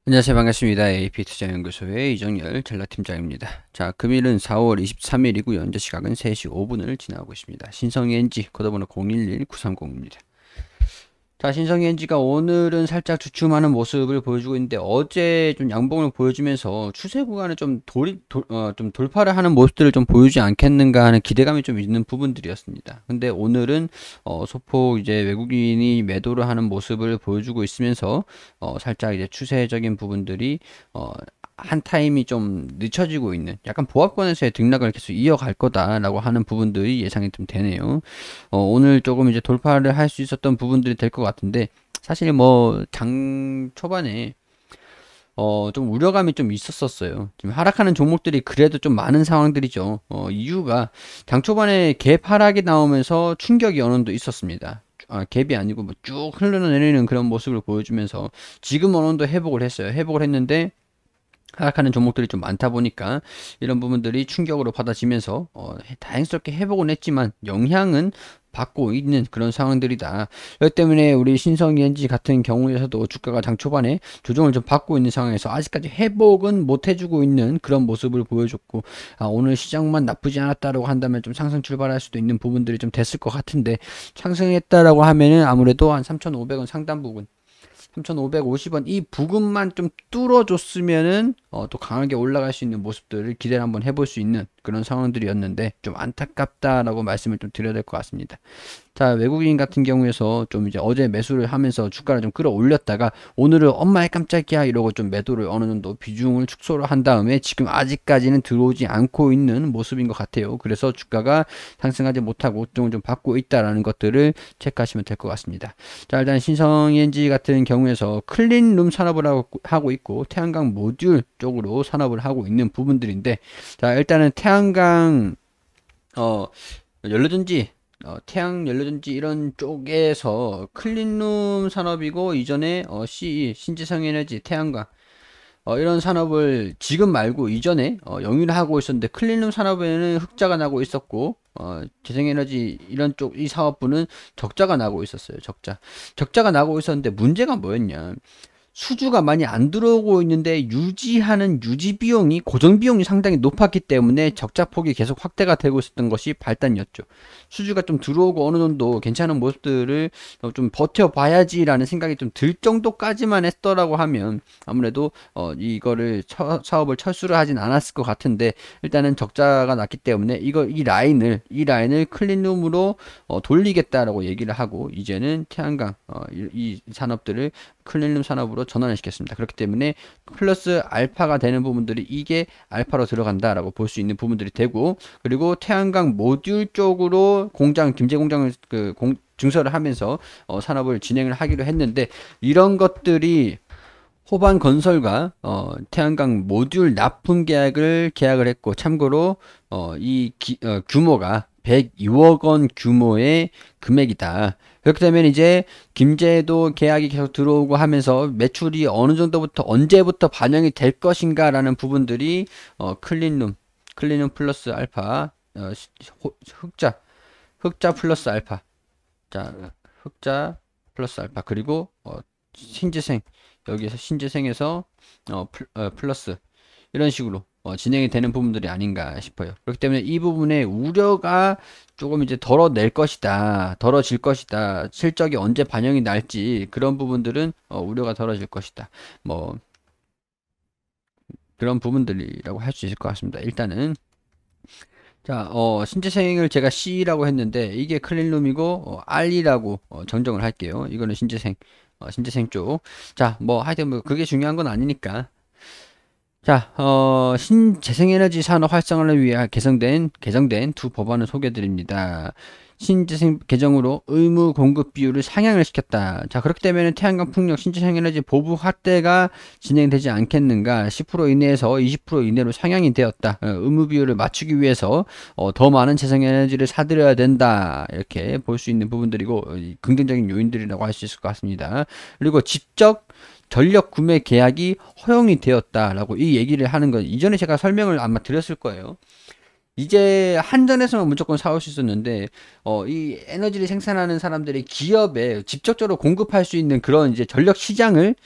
안녕하세요. 반갑습니다. AP투자연구소의 이정열 전략팀장입니다. 자, 금일은 4월 23일이고 현재 시각은 3시 5분을 지나고 있습니다. 신성엔지 코드번호 011930입니다. 자, 신성엔지가 오늘은 살짝 주춤하는 모습을 보여주고 있는데 어제 좀 양봉을 보여주면서 추세 구간을 좀 돌파를 하는 모습들을 좀 보여주지 않겠는가 하는 기대감이 좀 있는 부분들이었습니다. 근데 오늘은 소폭 이제 외국인이 매도를 하는 모습을 보여주고 있으면서 살짝 이제 추세적인 부분들이 한 타임이 좀 늦춰지고 있는 약간 보합권에서의 등락을 계속 이어갈 거다라고 하는 부분들이 예상이 좀 되네요. 오늘 조금 이제 돌파를 할 수 있었던 부분들이 될 것 같은데 사실 뭐 장 초반에 좀 우려감이 좀 있었었어요. 지금 하락하는 종목들이 그래도 좀 많은 상황들이죠. 이유가 장 초반에 갭 하락이 나오면서 충격이 어느 정도 있었습니다. 갭이 아니고 뭐 쭉 흘러내리는 그런 모습을 보여주면서 지금 어느 정도 회복을 했어요. 회복을 했는데 하락하는 종목들이 좀 많다 보니까 이런 부분들이 충격으로 받아지면서 다행스럽게 회복은 했지만 영향은 받고 있는 그런 상황들이다. 그렇기 때문에 우리 신성ENG 같은 경우에서도 주가가 장 초반에 조정을 좀 받고 있는 상황에서 아직까지 회복은 못 해주고 있는 그런 모습을 보여줬고, 오늘 시장만 나쁘지 않았다라고 한다면 좀 상승 출발할 수도 있는 부분들이 좀 됐을 것 같은데, 상승했다라고 하면은 아무래도 한 3,500원 상단 부분 3,550원 이 부근만 좀 뚫어줬으면은 또 강하게 올라갈 수 있는 모습들을 기대를 한번 해볼 수 있는 그런 상황들이었는데 좀 안타깝다라고 말씀을 좀 드려야 될 것 같습니다. 자, 외국인 같은 경우에서 좀 이제 어제 매수를 하면서 주가를 좀 끌어올렸다가 오늘은 엄마의 깜짝이야 이러고 좀 매도를 어느 정도 비중을 축소를 한 다음에 지금 아직까지는 들어오지 않고 있는 모습인 것 같아요. 그래서 주가가 상승하지 못하고 조정을 좀 받고 있다라는 것들을 체크하시면 될 것 같습니다. 자, 일단 신성ENG 같은 경우에서 클린룸 산업을 하고 있고 태양광 모듈 쪽으로 산업을 하고 있는 부분들인데, 자, 일단은 태양광 어 연료전지 태양 연료전지 이런 쪽에서 클린룸 산업이고 이전에 CE 신재생에너지 태양광 이런 산업을 지금 말고 이전에 영위를 하고 있었는데 클린룸 산업에는 흑자가 나고 있었고 재생에너지 이런 쪽 이 사업부는 적자가 나고 있었어요. 적자가 나고 있었는데 문제가 뭐였냐, 수주가 많이 안 들어오고 있는데 유지하는 유지 비용이 고정 비용이 상당히 높았기 때문에 적자 폭이 계속 확대가 되고 있었던 것이 발단이었죠. 수주가 좀 들어오고 어느 정도 괜찮은 모습들을 좀 버텨봐야지라는 생각이 좀 들 정도까지만 했더라고 하면 아무래도 이거를 사업을 철수를 하진 않았을 것 같은데, 일단은 적자가 났기 때문에 이 라인을 클린룸으로 돌리겠다라고 얘기를 하고 이제는 태양광 이 산업들을 클린룸 산업으로 전환을 시켰습니다. 그렇기 때문에 플러스 알파가 되는 부분들이 이게 알파로 들어간다라고 볼 수 있는 부분들이 되고, 그리고 태양광 모듈 쪽으로 김제 공장을 증설을 하면서 산업을 진행을 하기로 했는데, 이런 것들이 호반 건설과 태양광 모듈 납품 계약을 했고, 참고로 규모가 102억 원 규모의 금액이다. 그렇게 되면 이제 김제도 계약이 계속 들어오고 하면서 매출이 어느 정도부터 언제부터 반영이 될 것인가라는 부분들이 클린룸 플러스 알파, 흑자 플러스 알파, 자, 흑자 플러스 알파, 그리고 신재생, 여기에서 신재생에서 플러스 이런 식으로 진행이 되는 부분들이 아닌가 싶어요. 그렇기 때문에 이 부분에 우려가 조금 이제 덜어질 것이다. 실적이 언제 반영이 날지 그런 부분들은 우려가 덜어질 것이다. 뭐 그런 부분들이라고 할 수 있을 것 같습니다. 일단은 자, 신재생을 제가 C라고 했는데 이게 클린룸이고 R이라고 정정을 할게요. 이거는 신재생 쪽. 자, 뭐 하여튼 뭐 그게 중요한 건 아니니까. 자, 신재생에너지 산업 활성화를 위해 개정된 두 법안을 소개해 드립니다. 신재생 개정으로 의무 공급 비율을 상향을 시켰다. 자, 그렇기 때문에 태양광 풍력 신재생에너지 보부 확대가 진행되지 않겠는가? 10% 이내에서 20% 이내로 상향이 되었다. 의무 비율을 맞추기 위해서 더 많은 재생에너지를 사들여야 된다. 이렇게 볼 수 있는 부분들이고 긍정적인 요인들이라고 할 수 있을 것 같습니다. 그리고 직접 전력 구매 계약이 허용이 되었다라고 이 얘기를 하는 건 이전에 제가 설명을 아마 드렸을 거예요. 이제 한전에서만 무조건 사올 수 있었는데 이 에너지를 생산하는 사람들이 기업에 직접적으로 공급할 수 있는 그런 이제 전력 시장을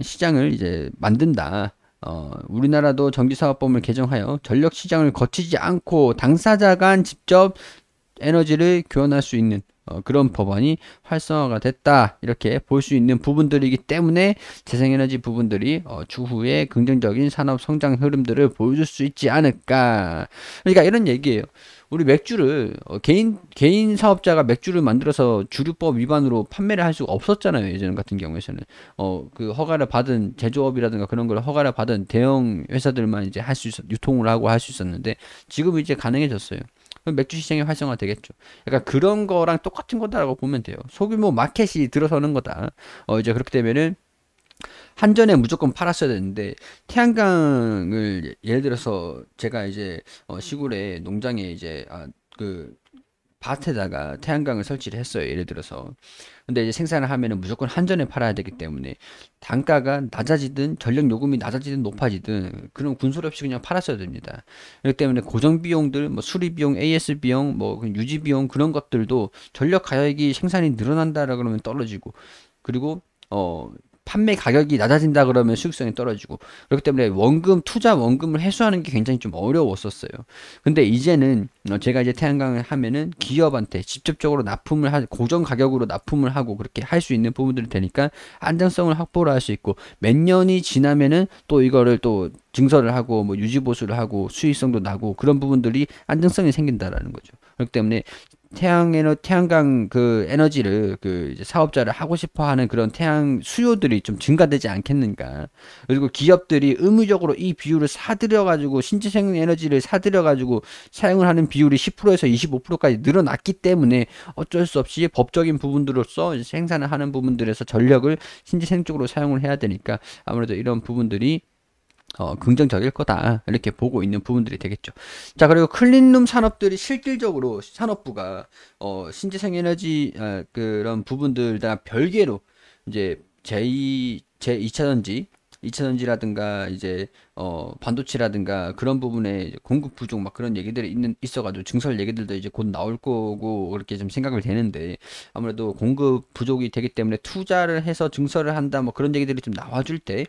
시장을 이제 만든다. 우리나라도 전기사업법을 개정하여 전력 시장을 거치지 않고 당사자 간 직접 에너지를 교환할 수 있는 그런 법안이 활성화가 됐다, 이렇게 볼 수 있는 부분들이기 때문에 재생에너지 부분들이 추후에 긍정적인 산업 성장 흐름들을 보여줄 수 있지 않을까. 그러니까 이런 얘기예요. 우리 맥주를 개인 사업자가 맥주를 만들어서 주류법 위반으로 판매를 할 수가 없었잖아요. 예전 같은 경우에는 그 허가를 받은 제조업이라든가 그런 걸 허가를 받은 대형 회사들만 이제 할 수 유통을 하고 할 수 있었는데 지금 이제 가능해졌어요. 그럼 맥주 시장이 활성화 되겠죠. 약간 그런 거랑 똑같은 거다라고 보면 돼요. 소규모 마켓이 들어서는 거다. 이제 그렇게 되면은 한전에 무조건 팔았어야 되는데 태양광을 예를 들어서 제가 이제 시골에 농장에 이제 그 밭에다가 태양광을 설치를 했어요. 예를 들어서. 근데 이제 생산을 하면은 무조건 한전에 팔아야 되기 때문에 단가가 낮아지든 전력 요금이 낮아지든 높아지든 그런 군소리 없이 그냥 팔았어야 됩니다. 그렇기 때문에 고정 비용들, 뭐 수리 비용, AS 비용, 뭐 유지 비용 그런 것들도 전력 가격이 생산이 늘어난다라 그러면 떨어지고, 그리고 판매 가격이 낮아진다 그러면 수익성이 떨어지고, 그렇기 때문에 투자 원금을 회수하는 게 굉장히 좀 어려웠었어요. 근데 이제는 제가 이제 태양광을 하면은 기업한테 직접적으로 고정 가격으로 납품을 하고 그렇게 할 수 있는 부분들이 되니까 안정성을 확보를 할 수 있고, 몇 년이 지나면은 또 이거를 또 증설을 하고 뭐 유지 보수를 하고 수익성도 나고 그런 부분들이 안정성이 생긴다라는 거죠. 그렇기 때문에 태양광 그 에너지를 그 이제 사업자를 하고 싶어 하는 그런 태양 수요들이 좀 증가되지 않겠는가. 그리고 기업들이 의무적으로 이 비율을 사들여가지고 신재생 에너지를 사들여가지고 사용을 하는 비율이 10%에서 25%까지 늘어났기 때문에 어쩔 수 없이 법적인 부분들로서 생산을 하는 부분들에서 전력을 신재생 쪽으로 사용을 해야 되니까 아무래도 이런 부분들이 긍정적일 거다, 이렇게 보고 있는 부분들이 되겠죠. 자, 그리고 클린룸 산업들이 실질적으로 산업부가 신재생 에너지 그런 부분들과 별개로 이제 제2차 전지 2차 전지라든가 이제 반도체라든가 그런 부분에 공급 부족 막 그런 얘기들이 있어가지고 증설 얘기들도 이제 곧 나올 거고 그렇게 좀 생각을 되는데, 아무래도 공급 부족이 되기 때문에 투자를 해서 증설을 한다 뭐 그런 얘기들이 좀 나와줄 때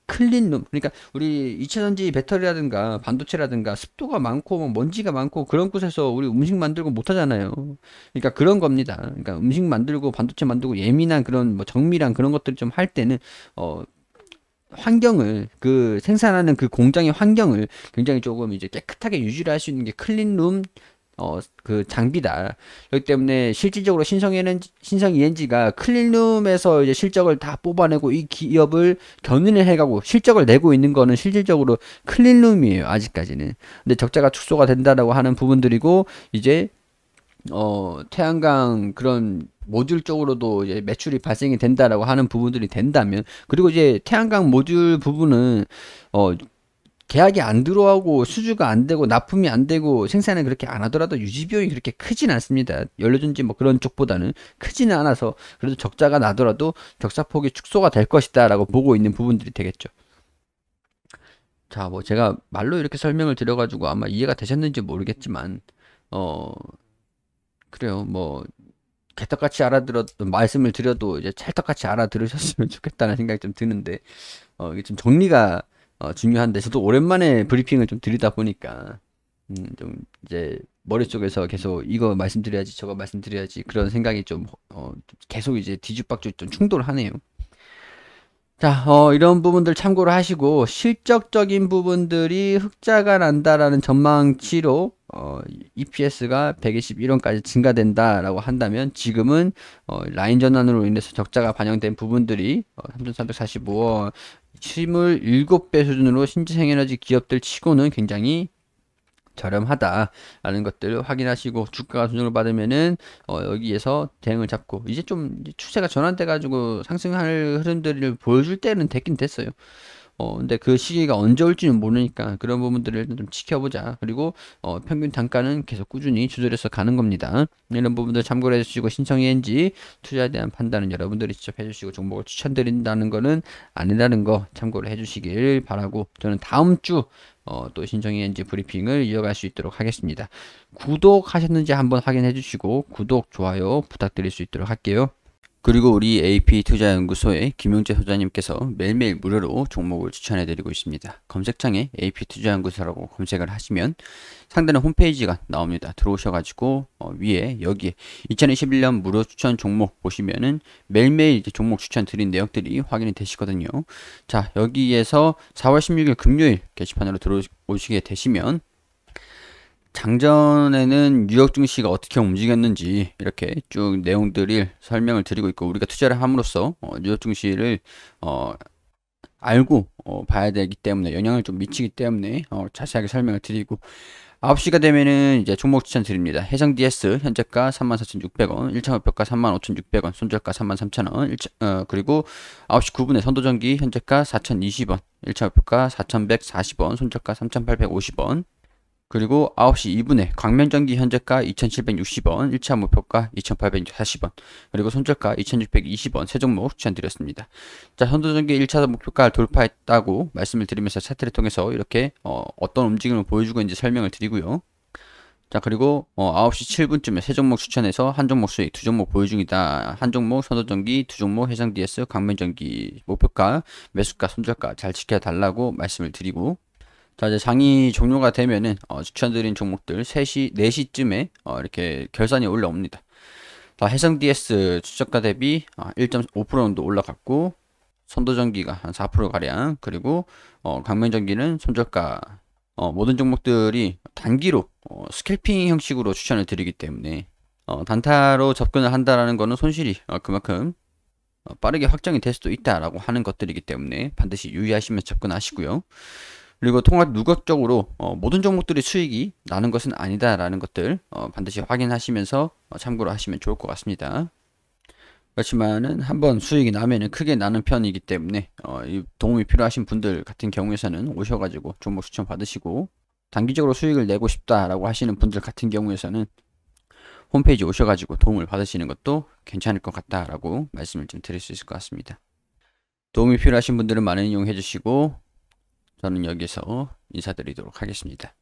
클린룸, 그러니까 우리 2차전지 배터리라든가 반도체라든가 습도가 많고 뭐 먼지가 많고 그런 곳에서 우리 음식 만들고 못 하잖아요. 그러니까 그런 겁니다. 그러니까 음식 만들고 반도체 만들고 예민한 그런 뭐 정밀한 그런 것들 좀 할 때는 환경을, 그 생산하는 그 공장의 환경을 굉장히 조금 이제 깨끗하게 유지를 할 수 있는 게 클린룸 그 장비다. 그렇기 때문에 실질적으로 신성 ENG가 클린룸에서 이제 실적을 다 뽑아내고 이 기업을 견인을 해가고 실적을 내고 있는 거는 실질적으로 클린룸이에요, 아직까지는. 근데 적자가 축소가 된다라고 하는 부분들이고, 이제 태양광 그런 모듈 쪽으로도 이제 매출이 발생이 된다라고 하는 부분들이 된다면, 그리고 이제 태양광 모듈 부분은 계약이 안 들어오고 수주가 안 되고 납품이 안 되고 생산을 그렇게 안 하더라도 유지 비용이 그렇게 크진 않습니다. 연료전지 뭐 그런 쪽보다는 크지는 않아서 그래도 적자가 나더라도 적자폭이 축소가 될 것이다라고 보고 있는 부분들이 되겠죠. 자, 뭐 제가 말로 이렇게 설명을 드려가지고 아마 이해가 되셨는지 모르겠지만 그래요. 뭐 개떡같이 말씀을 드려도 이제 찰떡같이 알아들으셨으면 좋겠다는 생각이 좀 드는데, 이게 좀 정리가 중요한데, 저도 오랜만에 브리핑을 좀 드리다 보니까 좀 이제 머릿속에서 계속 이거 말씀드려야지 저거 말씀드려야지 그런 생각이 좀 계속 이제 뒤죽박죽 좀 충돌하네요. 자, 이런 부분들 참고를 하시고, 실적적인 부분들이 흑자가 난다라는 전망치로 EPS가 121원까지 증가된다라고 한다면, 지금은 라인 전환으로 인해서 적자가 반영된 부분들이 3,345원, 27배 수준으로 신재생에너지 기업들 치고는 굉장히 저렴하다라는 것들을 확인하시고, 주가가 조정을 받으면은 여기에서 대응을 잡고, 이제 좀 추세가 전환돼 가지고 상승할 흐름들을 보여줄 때는 됐긴 됐어요. 근데 그 시기가 언제 올지는 모르니까 그런 부분들을 일단 좀 지켜보자. 그리고 평균 단가는 계속 꾸준히 조절해서 가는 겁니다. 이런 부분들 참고를 해주시고, 신청 ENG 투자에 대한 판단은 여러분들이 직접 해주시고, 종목을 추천드린다는 거는 아니라는 거 참고를 해주시길 바라고, 저는 다음 주 또 신청 ENG 브리핑을 이어갈 수 있도록 하겠습니다. 구독하셨는지 한번 확인해 주시고 구독, 좋아요 부탁드릴 수 있도록 할게요. 그리고 우리 AP투자연구소의 김용재 소장님께서 매일매일 무료로 종목을 추천해드리고 있습니다. 검색창에 AP투자연구소라고 검색을 하시면 상단에 홈페이지가 나옵니다. 들어오셔가지고 위에 여기에 2021년 무료 추천 종목 보시면은 매일매일 이제 종목 추천 드린 내역들이 확인이 되시거든요. 자, 여기에서 4월 16일 금요일 게시판으로 들어오시게 되시면 장전에는 뉴욕 증시가 어떻게 움직였는지 이렇게 쭉 내용들을 설명을 드리고 있고, 우리가 투자를 함으로써 뉴욕 증시를 알고 봐야 되기 때문에, 영향을 좀 미치기 때문에 자세하게 설명을 드리고, 9시가 되면은 이제 종목 추천 드립니다. 해성 DS 현재가 34,600원, 1차 목표가 35,600원, 손절가 33,000원, 그리고 9시 9분에 선도전기 현재가 4,020원, 1차 목표가 4,140원, 손절가 3,850원, 그리고 9시 2분에 광명전기 현재가 2,760원, 1차 목표가 2,840원, 그리고 손절가 2,620원 세 종목 추천드렸습니다. 자, 선도전기 1차 목표가를 돌파했다고 말씀을 드리면서 차트를 통해서 이렇게 어떤 움직임을 보여주고 있는지 설명을 드리고요. 자, 그리고 9시 7분쯤에 세 종목 추천해서 한 종목 수익, 두 종목 보유 중이다. 한 종목 선도전기, 두 종목 해상 DS, 광명전기 목표가, 매수가, 손절가 잘 지켜달라고 말씀을 드리고, 자, 이제 장이 종료가 되면은 추천드린 종목들 3시, 4시쯤에 이렇게 결산이 올라옵니다. 자, 해성 DS 추저가 대비 1.5% 정도 올라갔고, 선도전기가 한 4% 가량, 그리고 광명전기는 손저가, 모든 종목들이 단기로 스캘핑 형식으로 추천을 드리기 때문에 단타로 접근을 한다라는 거는 손실이 그만큼 빠르게 확정이 될 수도 있다라고 하는 것들이기 때문에 반드시 유의하시면서 접근하시고요. 그리고 통합 누적적으로 모든 종목들이 수익이 나는 것은 아니다라는 것들 반드시 확인하시면서 참고로 하시면 좋을 것 같습니다. 그렇지만은 한번 수익이 나면은 크게 나는 편이기 때문에 이 도움이 필요하신 분들 같은 경우에서는 오셔가지고 종목 추천 받으시고, 단기적으로 수익을 내고 싶다라고 하시는 분들 같은 경우에서는 홈페이지 오셔가지고 도움을 받으시는 것도 괜찮을 것 같다라고 말씀을 좀 드릴 수 있을 것 같습니다. 도움이 필요하신 분들은 많은 이용해 주시고, 저는 여기서 인사드리도록 하겠습니다.